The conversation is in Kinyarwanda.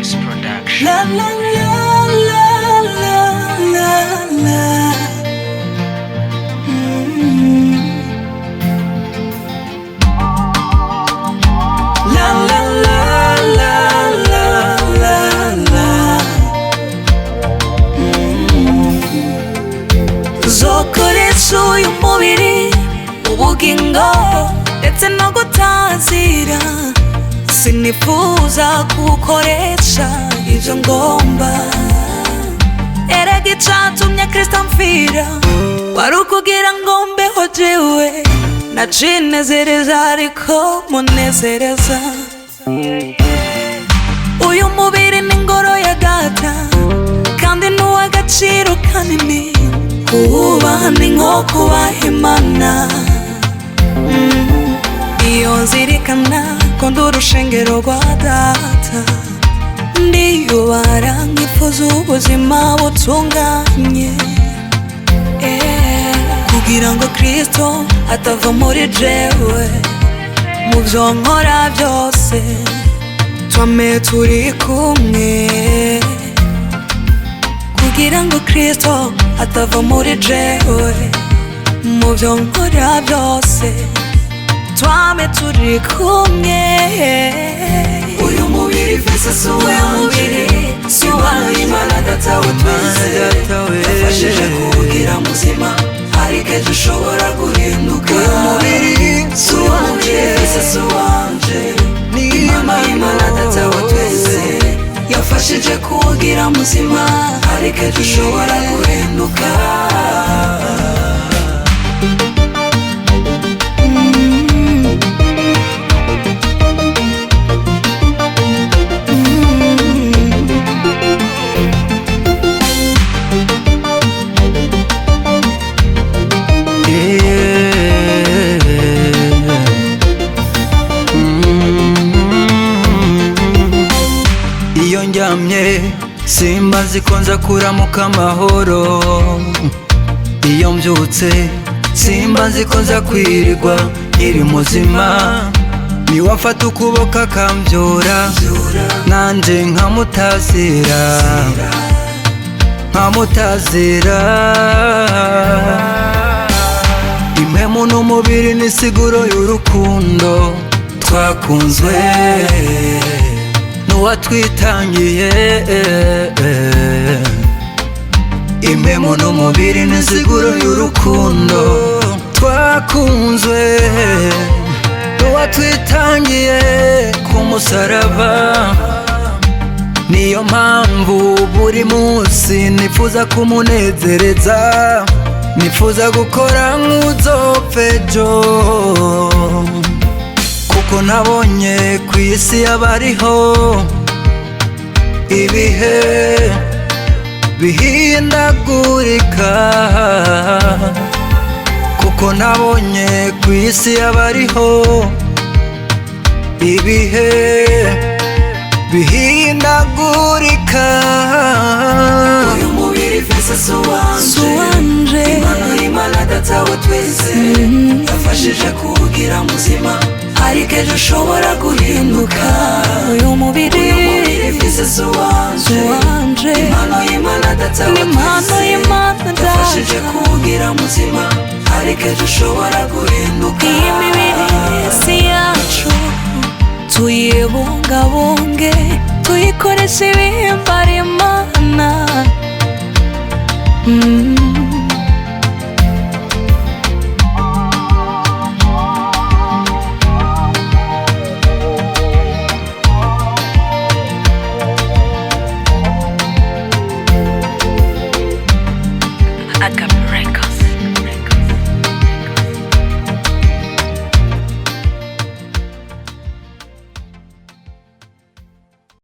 This production. La la la la la la la. La la la la la la la. Zokoresha uyu mubiri ubugingo ndetse no gutazira, sinifuza kuwukoresha ibyo ngomba. Erega icatumye Kristo amfira wari ukugira ngo mbeho jewe, nacinezereza ariko munezereza. Uyu mubiri ni ingoro ya Data kandi ni uw'agaciro kanini, kuwubaha ni nko kubaha Imana. Iyo nzirikana ko ndi urushengero rwa Data, ndiyubara nkifuza ubuzima butunganye, kugira ngo Kristo atava muri jewe. Mu byo nkora byose twame turi kumwe, kugira ngo Kristo atava muri jewe. Mu byo nkora byose twame turi kumwe. Uyu mubiri vese si uw'umubiri, si uw'Imana Data wa twese. Yafashije kuwugira muzima ariko ejo ushobora guhinduka. Uyu mubiri si uwanje, vese si uwanje, ni Imana Data wa twese. Yafashije kuwugira muzima ariko ejo ushobora guhinduka. Iyo ndyamye simba nzi ko nza kuramuka amahoro, iyo mbyutse simba nzi ko nza kwirirwa nkiri muzima. Niwe afata ukuboko akambyura nanje nkamutazira, nkamutazira. Impemu n'umubiri ni siguro y'urukundo twakunzwe n'uwatwitangiye. Impemu n'umubiri ni siguro y'urukundo twakunzwe n'uwatwitangiye ku musaraba. Niyo mpamvu buri munsi nifuza kumunezereza, nifuza gukora nk'uzopfa ejo, kuko nabonye ku isi abariho ibihe bihindagurika, kuko nabonye ku isi abariho ibihe bihindagurika. Uyu mubiri vese si uwanje, Imana Data wa twese. Yafashije kuwugira muzima ariko ejo ushobora guhinduka. Uyu mubiri vese si uwanje, Imana Data wa twese. Yafashije kuwugira muzima ariko ejo ushobora guhinduka. Iyi mibiri si yacu, tuyibungabunge, tuyikoreshe ibihimbara Imana.